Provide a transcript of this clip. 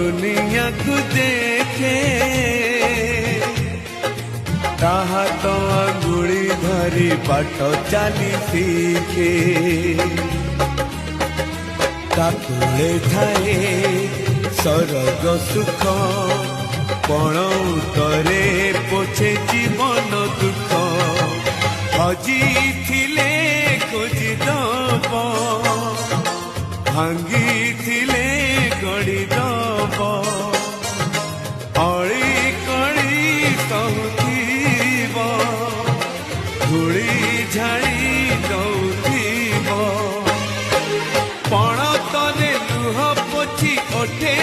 दुनिया को देखे ताहा तो अंगुड़ी धरी बाट चाली शिखे ताकुले थाए सरग सुख पण उतरे पोछे जीवन दुख हजी थिले खोजी दब भांगी थिले गड़ी दब अड़ी कड़ी कहूब धूली झाड़ी दौब पण तले लुह पोछी ओठे